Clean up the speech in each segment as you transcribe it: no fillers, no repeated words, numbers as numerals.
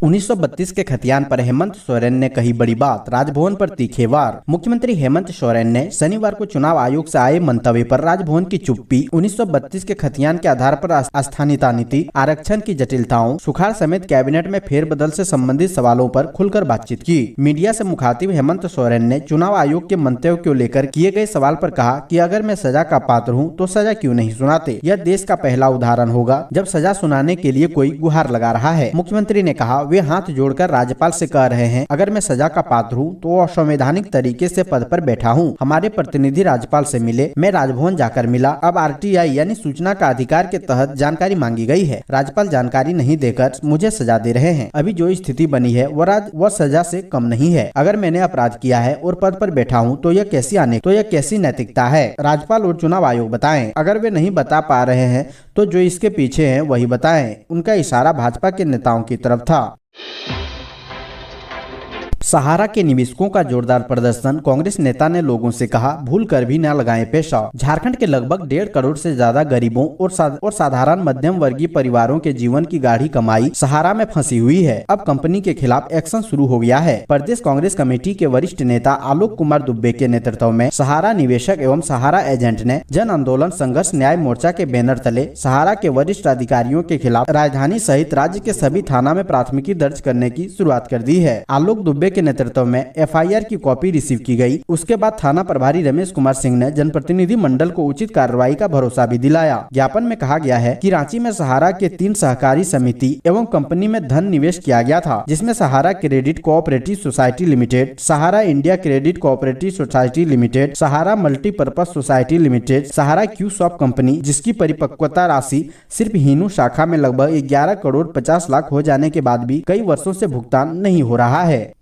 1932 के खतियान पर हेमंत सोरेन ने कही बड़ी बात, राजभवन पर तीखे वार। मुख्यमंत्री हेमंत सोरेन ने शनिवार को चुनाव आयोग से आए मंतव्य पर राजभवन की चुप्पी, 1932 के खतियान के आधार पर अस्थानीयता नीति, आरक्षण की जटिलताओं, सुखाड़ समेत कैबिनेट में फेरबदल से संबंधित सवालों पर खुलकर बातचीत की। मीडिया से मुखातिब हेमंत सोरेन ने चुनाव आयोग के मंतव्य को लेकर किए गए सवाल पर कहा कि अगर मैं सजा का पात्र हूं तो सजा क्यों नहीं सुनाते। यह देश का पहला उदाहरण होगा जब सजा सुनाने के लिए कोई गुहार लगा रहा है। मुख्यमंत्री ने कहा, वे हाथ जोड़कर राज्यपाल से कह रहे हैं, अगर मैं सजा का पात्र हूं तो असंवैधानिक तरीके से पद पर बैठा हूं। हमारे प्रतिनिधि राज्यपाल से मिले, मैं राजभवन जाकर मिला। अब आरटीआई यानी सूचना का अधिकार के तहत जानकारी मांगी गई है। राज्यपाल जानकारी नहीं देकर मुझे सजा दे रहे हैं। अभी जो स्थिति बनी है वह सजा से कम नहीं है। अगर मैंने अपराध किया है और पद पर बैठा हूं तो यह कैसी नैतिकता है। राज्यपाल और चुनाव आयोग बताएं। अगर वे नहीं बता पा रहे हैं तो जो इसके पीछे हैं वही बताएं। उनका इशारा भाजपा के नेताओं की तरफ था। सहारा के निवेशकों का जोरदार प्रदर्शन, कांग्रेस नेता ने लोगों से कहा, भूल कर भी न लगाएं पैसा। झारखंड के लगभग 1.5 करोड़ से ज्यादा गरीबों और साधारण मध्यम वर्गीय परिवारों के जीवन की गाढ़ी कमाई सहारा में फंसी हुई है। अब कंपनी के खिलाफ एक्शन शुरू हो गया है। प्रदेश कांग्रेस कमेटी के वरिष्ठ नेता आलोक कुमार दुबे के नेतृत्व में सहारा निवेशक एवं सहारा एजेंट ने जन आंदोलन संघर्ष न्याय मोर्चा के बैनर तले सहारा के वरिष्ठ अधिकारियों के खिलाफ राजधानी सहित राज्य के सभी थाना में प्राथमिकी दर्ज करने की शुरुआत कर दी है। आलोक दुबे के नेतृत्व में एफआईआर की कॉपी रिसीव की गई। उसके बाद थाना प्रभारी रमेश कुमार सिंह ने जनप्रतिनिधि मंडल को उचित कार्रवाई का भरोसा भी दिलाया। ज्ञापन में कहा गया है कि रांची में सहारा के 3 सहकारी समिति एवं कंपनी में धन निवेश किया गया था, जिसमें Sahara credit cooperative society limited, Sahara India credit cooperative society limited, Sahara multipurpose society limited, Sahara Q shop company, जिसकी परिपक्वता राशि सिर्फ हिनू शाखा में लगभग 11 करोड़ 50 लाख हो जाने के बाद भी कई वर्षों से भुगतान नहीं हो रहा है।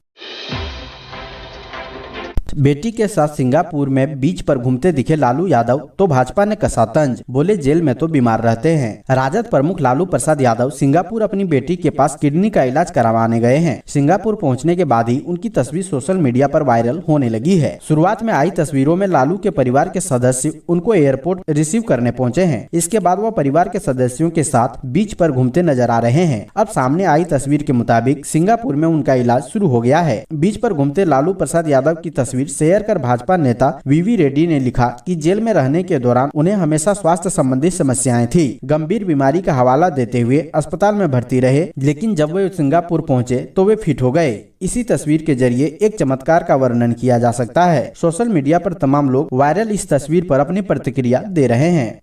बेटी के साथ सिंगापुर में बीच पर घूमते दिखे लालू यादव तो भाजपा ने कसा तंज, बोले जेल में तो बीमार रहते हैं। राजद प्रमुख लालू प्रसाद यादव सिंगापुर अपनी बेटी के पास किडनी का इलाज करवाने गए हैं। सिंगापुर पहुंचने के बाद ही उनकी तस्वीर सोशल मीडिया पर वायरल होने लगी है। शुरुआत में आई तस्वीरों में लालू के परिवार के सदस्य उनको एयरपोर्ट रिसीव करने पहुँचे हैं। इसके बाद वह परिवार के सदस्यों के साथ बीच पर घूमते नजर आ रहे हैं। अब सामने आई तस्वीर के मुताबिक सिंगापुर में उनका इलाज शुरू हो गया है। बीच पर घूमते लालू प्रसाद यादव की तस्वीर शेयर कर भाजपा नेता वीवी रेड्डी ने लिखा कि जेल में रहने के दौरान उन्हें हमेशा स्वास्थ्य संबंधी समस्याएं थी। गंभीर बीमारी का हवाला देते हुए अस्पताल में भर्ती रहे, लेकिन जब वे सिंगापुर पहुंचे तो वे फिट हो गए। इसी तस्वीर के जरिए एक चमत्कार का वर्णन किया जा सकता है। सोशल मीडिया पर तमाम लोग वायरल इस तस्वीर पर अपनी प्रतिक्रिया दे रहे हैं।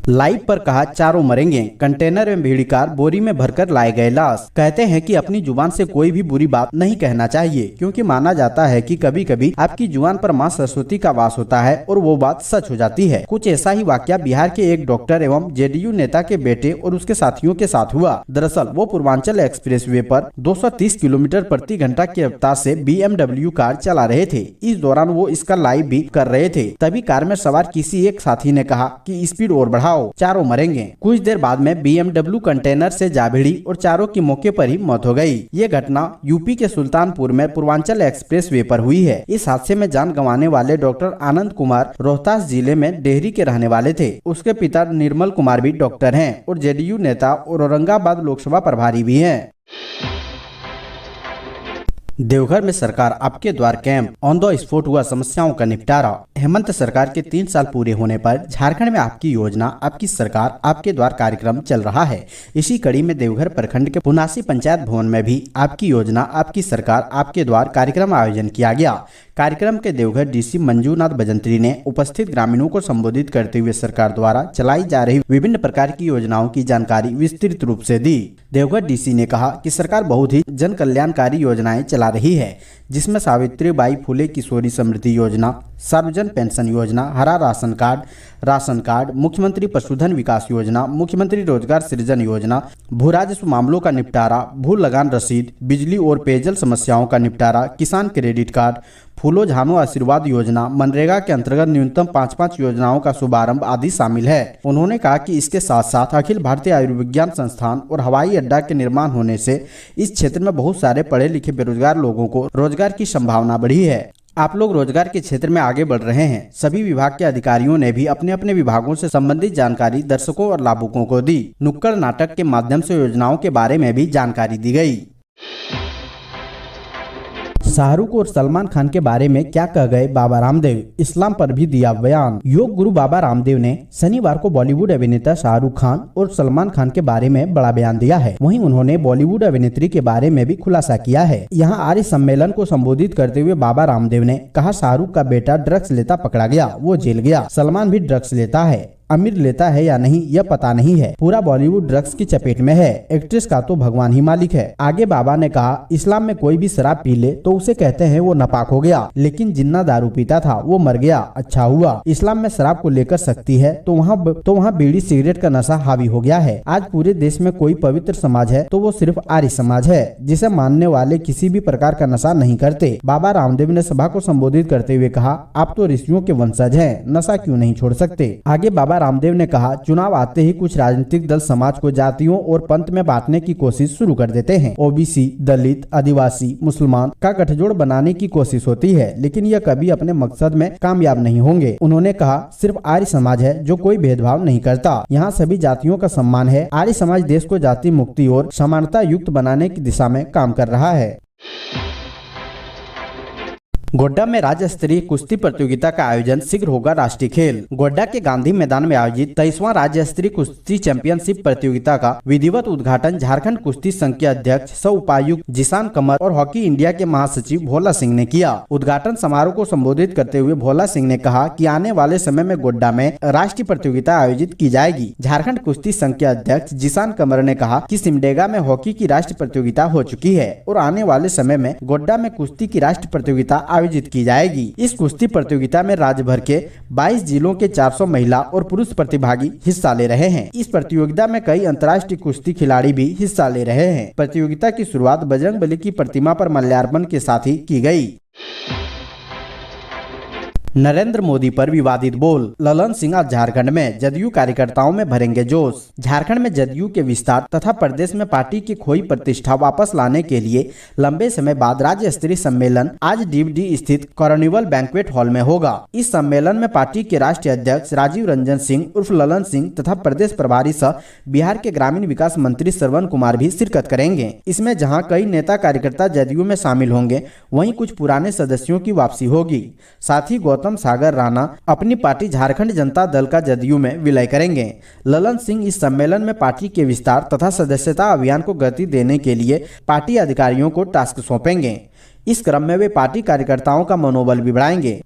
लाइव पर कहा, चारों मरेंगे। कंटेनर में भीड़ी कार बोरी में भरकर लाए गए लाश। कहते हैं कि अपनी जुबान से कोई भी बुरी बात नहीं कहना चाहिए, क्योंकि माना जाता है कि कभी कभी आपकी जुबान पर मां सरस्वती का वास होता है और वो बात सच हो जाती है। कुछ ऐसा ही वाकया बिहार के एक डॉक्टर एवं जेडीयू नेता के बेटे और उसके साथियों के साथ हुआ। दरअसल वो पूर्वांचल एक्सप्रेसवे पर 230 किलोमीटर प्रति घंटा की रफ्तार से BMW कार चला रहे थे। इस दौरान वो इसका लाइव भी कर रहे थे। तभी कार में सवार किसी एक साथी ने कहा कि स्पीड और बढ़ाओ, चारों मरेंगे। कुछ देर बाद में BMW कंटेनर से जा भिड़ी और चारों की मौके पर ही मौत हो गई। ये घटना यूपी के सुल्तानपुर में पूर्वांचल एक्सप्रेसवे पर हुई है। इस हादसे में जान गंवाने वाले डॉक्टर आनंद कुमार रोहतास जिले में डेहरी के रहने वाले थे। उसके पिता निर्मल कुमार भी डॉक्टर हैं और जेडीयू नेता और औरंगाबाद लोकसभा प्रभारी भी हैं। देवघर में सरकार आपके द्वार कैंप, ऑन द स्पॉट हुआ समस्याओं का निपटारा। हेमंत सरकार के 3 साल पूरे होने पर झारखंड में आपकी योजना आपकी सरकार आपके द्वार कार्यक्रम चल रहा है। इसी कड़ी में देवघर प्रखंड के पुनासी पंचायत भवन में भी आपकी योजना आपकी सरकार आपके द्वार कार्यक्रम आयोजन किया गया। कार्यक्रम के देवघर डीसी मंजूनाथ भजंत्री ने उपस्थित ग्रामीणों को संबोधित करते हुए सरकार द्वारा चलाई जा रही विभिन्न प्रकार की योजनाओं की जानकारी विस्तृत रूप से दी। देवघर डीसी ने कहा कि सरकार बहुत ही जन कल्याणकारी योजनाएं चला रही है, जिसमें सावित्रीबाई फुले किशोरी समृद्धि योजना, सार्वजन पेंशन योजना, हरा राशन कार्ड, मुख्यमंत्री पशुधन विकास योजना, मुख्यमंत्री रोजगार सृजन योजना, भू राजस्व मामलों का निपटारा, भू लगान रसीद, बिजली और पेयजल समस्याओं का निपटारा, किसान क्रेडिट कार्ड, फूलो झानो आशीर्वाद योजना, मनरेगा के अंतर्गत न्यूनतम 5-5 योजनाओं का शुभारंभ आदि शामिल है। उन्होंने कहा कि इसके साथ साथ अखिल भारतीय आयुर्विज्ञान संस्थान और हवाई अड्डा के निर्माण होने से इस क्षेत्र में बहुत सारे पढ़े लिखे बेरोजगार लोगों को रोजगार की संभावना बढ़ी है। आप लोग रोजगार के क्षेत्र में आगे बढ़ रहे हैं। सभी विभाग के अधिकारियों ने भी अपने अपने विभागों से संबंधित जानकारी दर्शकों और लाभुकों को दी। नुक्कड़ नाटक के माध्यम से योजनाओं के बारे में भी जानकारी दी गई। शाहरुख और सलमान खान के बारे में क्या कह गए बाबा रामदेव, इस्लाम पर भी दिया बयान। योग गुरु बाबा रामदेव ने शनिवार को बॉलीवुड अभिनेता शाहरुख खान और सलमान खान के बारे में बड़ा बयान दिया है। वहीं उन्होंने बॉलीवुड अभिनेत्री के बारे में भी खुलासा किया है। यहां आर्य सम्मेलन को संबोधित करते हुए बाबा रामदेव ने कहा, शाहरुख का बेटा ड्रग्स लेता पकड़ा गया, वो जेल गया। सलमान भी ड्रग्स लेता है, अमीर लेता है या नहीं यह पता नहीं है। पूरा बॉलीवुड ड्रग्स की चपेट में है। एक्ट्रेस का तो भगवान ही मालिक है। आगे बाबा ने कहा, इस्लाम में कोई भी शराब पी ले तो उसे कहते हैं वो नापाक हो गया, लेकिन जिन्ना दारू पीता था वो मर गया, अच्छा हुआ। इस्लाम में शराब को लेकर सख्ती है तो वहाँ बीड़ी सिगरेट का नशा हावी हो गया है। आज पूरे देश में कोई पवित्र समाज है तो वो सिर्फ आर्य समाज है, जिसे मानने वाले किसी भी प्रकार का नशा नहीं करते। बाबा रामदेव ने सभा को संबोधित करते हुए कहा, आप तो ऋषियों के वंशज हैं, नशा क्यों नहीं छोड़ सकते। आगे बाबा रामदेव ने कहा, चुनाव आते ही कुछ राजनीतिक दल समाज को जातियों और पंथ में बांटने की कोशिश शुरू कर देते हैं। ओबीसी, दलित, आदिवासी, मुसलमान का गठजोड़ बनाने की कोशिश होती है, लेकिन यह कभी अपने मकसद में कामयाब नहीं होंगे। उन्होंने कहा, सिर्फ आर्य समाज है जो कोई भेदभाव नहीं करता। यहाँ सभी जातियों का सम्मान है। आर्य समाज देश को जाति मुक्ति और समानता युक्त बनाने की दिशा में काम कर रहा है। गोड्डा में राज्य स्तरीय कुश्ती प्रतियोगिता का आयोजन, शीघ्र होगा राष्ट्रीय खेल। गोड्डा के गांधी मैदान में आयोजित 23वां राज्य स्तरीय कुश्ती चैंपियनशिप प्रतियोगिता का विधिवत उद्घाटन झारखंड कुश्ती संघ के अध्यक्ष सह उपायुक्त जिशान कमर और हॉकी इंडिया के महासचिव भोला सिंह ने किया। उद्घाटन समारोह को संबोधित करते हुए भोला सिंह ने कहा कि आने वाले समय में गोड्डा में राष्ट्रीय प्रतियोगिता आयोजित की जाएगी। झारखंड कुश्ती संघ के अध्यक्ष जिशान कमर ने कहा कि सिमडेगा में हॉकी की राष्ट्रीय प्रतियोगिता हो चुकी है और आने वाले समय में गोड्डा में कुश्ती की राष्ट्रीय प्रतियोगिता आयोजित की जाएगी। इस कुश्ती प्रतियोगिता में राज्य भर के 22 जिलों के 400 महिला और पुरुष प्रतिभागी हिस्सा ले रहे हैं। इस प्रतियोगिता में कई अंतर्राष्ट्रीय कुश्ती खिलाड़ी भी हिस्सा ले रहे हैं। प्रतियोगिता की शुरुआत बजरंगबली की प्रतिमा पर माल्यार्पण के साथ ही की गई। नरेंद्र मोदी पर विवादित बोल, ललन सिंह आज झारखंड में जदयू कार्यकर्ताओं में भरेंगे जोश। झारखंड में जदयू के विस्तार तथा प्रदेश में पार्टी की खोई प्रतिष्ठा वापस लाने के लिए लंबे समय बाद राज्य स्तरीय सम्मेलन आज डीवडी स्थित कार्निवल बैंक्वेट हॉल में होगा। इस सम्मेलन में पार्टी के राष्ट्रीय अध्यक्ष राजीव रंजन सिंह उर्फ ललन सिंह तथा प्रदेश प्रभारी सह बिहार के ग्रामीण विकास मंत्री श्रवण कुमार भी शिरकत करेंगे। इसमें जहाँ कई नेता कार्यकर्ता जदयू में शामिल होंगे, वहीं कुछ पुराने सदस्यों की वापसी होगी। साथ ही गौतम सागर राणा अपनी पार्टी झारखंड जनता दल का जदयू में विलय करेंगे। ललन सिंह इस सम्मेलन में पार्टी के विस्तार तथा सदस्यता अभियान को गति देने के लिए पार्टी अधिकारियों को टास्क सौंपेंगे। इस क्रम में वे पार्टी कार्यकर्ताओं का मनोबल भी बढ़ाएंगे।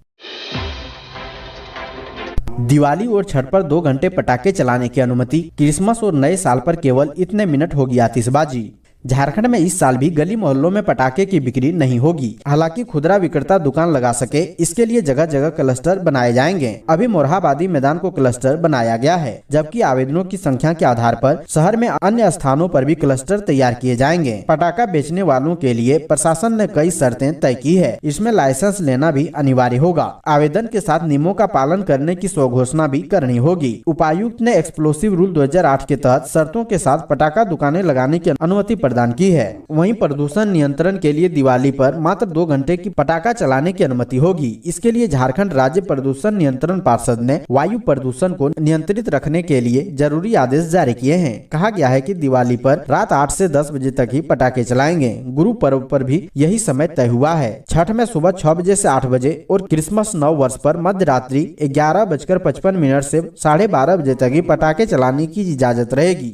दिवाली और छठ पर 2 घंटे पटाखे चलाने की अनुमति, क्रिसमस और नए साल पर केवल इतने मिनट होगी आतिशबाजी। झारखंड में इस साल भी गली मोहल्लों में पटाखे की बिक्री नहीं होगी। हालांकि खुदरा विक्रेता दुकान लगा सके, इसके लिए जगह जगह क्लस्टर बनाए जाएंगे। अभी मोरहाबादी मैदान को क्लस्टर बनाया गया है, जबकि आवेदनों की संख्या के आधार पर शहर में अन्य स्थानों पर भी क्लस्टर तैयार किए जाएंगे। पटाखा बेचने वालों के लिए प्रशासन ने कई शर्तें तय की है। इसमें लाइसेंस लेना भी अनिवार्य होगा। आवेदन के साथ नियमों का पालन करने की स्वघोषणा भी करनी होगी। उपायुक्त ने एक्सप्लोसिव रूल 2008 के तहत शर्तों के साथ पटाखा दुकानें लगाने की अनुमति प्रदान की है। वहीं प्रदूषण नियंत्रण के लिए दिवाली पर मात्र 2 घंटे की पटाखा चलाने की अनुमति होगी। इसके लिए झारखंड राज्य प्रदूषण नियंत्रण पार्षद ने वायु प्रदूषण को नियंत्रित रखने के लिए जरूरी आदेश जारी किए हैं। कहा गया है कि दिवाली पर रात 8 से 10 बजे तक ही पटाखे चलाएंगे। गुरु पर्व पर भी यही समय तय हुआ है। छठ में सुबह 6 बजे से 8 बजे और क्रिसमस नव वर्ष पर मध्य रात्रि 11:55 से 12:30 बजे तक ही पटाखे चलाने की इजाजत रहेगी।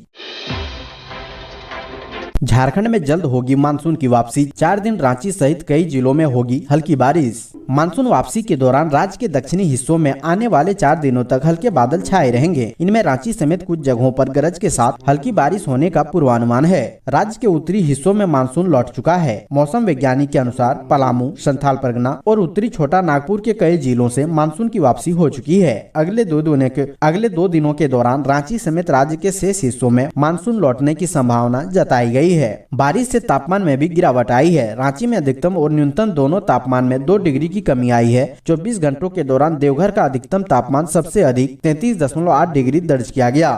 झारखंड में जल्द होगी मानसून की वापसी। 4 दिन रांची सहित कई जिलों में होगी हल्की बारिश। मानसून वापसी के दौरान राज्य के दक्षिणी हिस्सों में आने वाले 4 दिनों तक हल्के बादल छाए रहेंगे। इनमें रांची समेत कुछ जगहों पर गरज के साथ हल्की बारिश होने का पूर्वानुमान है। राज्य के उत्तरी हिस्सों में मानसून लौट चुका है। मौसम वैज्ञानिक के अनुसार पलामू, संथाल परगना और उत्तरी छोटा नागपुर के कई जिलों से मानसून की वापसी हो चुकी है। अगले 2 दिनों के दौरान रांची समेत राज्य के शेष हिस्सों में मानसून लौटने की संभावना जताई गई है। बारिश से तापमान में भी गिरावट आई है। रांची में अधिकतम और न्यूनतम दोनों तापमान में 2 डिग्री की कमी आई है। 24 घंटों के दौरान देवघर का अधिकतम तापमान सबसे अधिक 33.8 डिग्री दर्ज किया गया।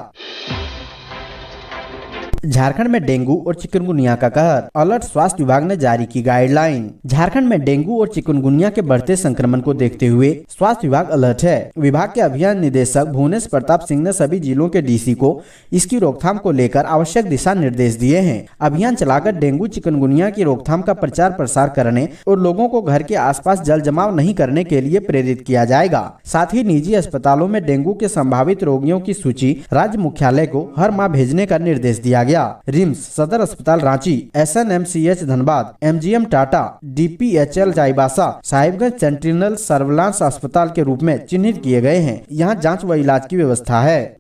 झारखंड में डेंगू और चिकनगुनिया का कहर, अलर्ट। स्वास्थ्य विभाग ने जारी की गाइडलाइन। झारखंड में डेंगू और चिकनगुनिया के बढ़ते संक्रमण को देखते हुए स्वास्थ्य विभाग अलर्ट है। विभाग के अभियान निदेशक भुवनेश प्रताप सिंह ने सभी जिलों के डीसी को इसकी रोकथाम को लेकर आवश्यक दिशा निर्देश दिए हैं। अभियान चलाकर डेंगू चिकनगुनिया की रोकथाम का प्रचार प्रसार करने और लोगों को घर के आसपास जल जमाव नहीं करने के लिए प्रेरित किया जाएगा। साथ ही निजी अस्पतालों में डेंगू के संभावित रोगियों की सूची राज्य मुख्यालय को हर माह भेजने का निर्देश दिया गया। रिम्स, सदर अस्पताल Ranchi, SNMCH Dhanbad, MGM Tata, DPHL Chaibasa, Sahibganj sentinel surveillance अस्पताल के रूप में चिन्हित किए गए हैं। यहाँ जांच व इलाज की व्यवस्था है।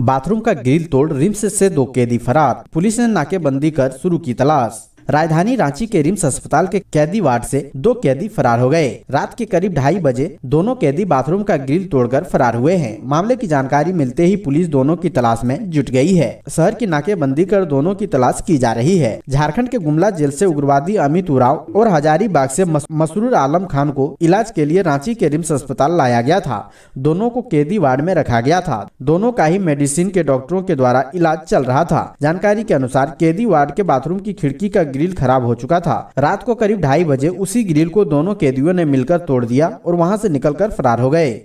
बाथरूम का ग्रिल तोड़ रिम्स से 2 कैदी फरार, पुलिस ने नाकेबंदी कर शुरू की तलाश। राजधानी रांची के रिम्स अस्पताल के कैदी वार्ड से 2 कैदी फरार हो गए। रात के करीब 2:30 बजे दोनों कैदी बाथरूम का ग्रिल तोड़कर फरार हुए हैं। मामले की जानकारी मिलते ही पुलिस दोनों की तलाश में जुट गई है। शहर की नाकेबंदी कर दोनों की तलाश की जा रही है। झारखंड के गुमला जेल से उग्रवादी अमित उराव और हजारीबाग से मसरूर आलम खान को इलाज के लिए रांची के रिम्स अस्पताल लाया गया था। दोनों को कैदी वार्ड में रखा गया था। दोनों का ही मेडिसिन के डॉक्टरों के द्वारा इलाज चल रहा था। जानकारी के अनुसार कैदी वार्ड के बाथरूम की खिड़की का ग्रिल खराब हो चुका था। रात को करीब 2:30 बजे उसी ग्रिल को दोनों कैदियों ने मिलकर तोड़ दिया और वहां से निकलकर फरार हो गए।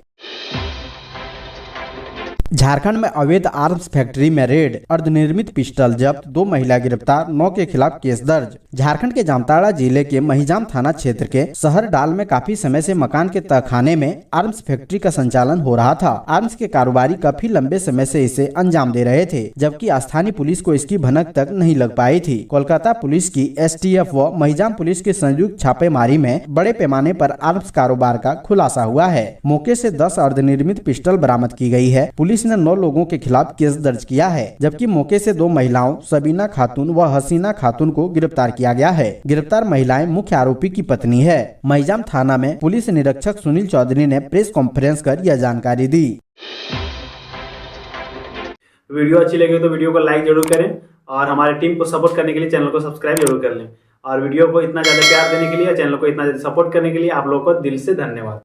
झारखंड में अवैध आर्म्स फैक्ट्री में रेड, अर्धनिर्मित पिस्टल जब्त, 2 महिला गिरफ्तार, 9 के खिलाफ केस दर्ज। झारखंड के जामताड़ा जिले के महिजाम थाना क्षेत्र के शहर डाल में काफी समय से मकान के तहखाने में आर्म्स फैक्ट्री का संचालन हो रहा था। आर्म्स के कारोबारी काफी लंबे समय से इसे अंजाम दे रहे थे, जबकि स्थानीय पुलिस को इसकी भनक तक नहीं लग पाई थी। कोलकाता पुलिस की STF व महिजाम पुलिस की संयुक्त छापेमारी में बड़े पैमाने पर आर्म्स कारोबार का खुलासा हुआ है। मौके से 10 अर्धनिर्मित पिस्टल बरामद की गई है। पुलिस ने 9 लोगों के खिलाफ केस दर्ज किया है, जबकि मौके से 2 महिलाओं सबीना खातून व हसीना खातून को गिरफ्तार किया गया है। गिरफ्तार महिलाएं मुख्य आरोपी की पत्नी है। महिजाम थाना में पुलिस निरीक्षक सुनील चौधरी ने प्रेस कॉन्फ्रेंस कर यह जानकारी दी। वीडियो अच्छी लगी तो वीडियो को लाइक जरूर करें और हमारी टीम को सपोर्ट करने के लिए चैनल को सब्सक्राइब जरूर कर लें। और वीडियो को इतना ज्यादा प्यार देने के लिए, चैनल को इतना ज्यादा सपोर्ट करने के लिए आप लोगों को दिल से धन्यवाद।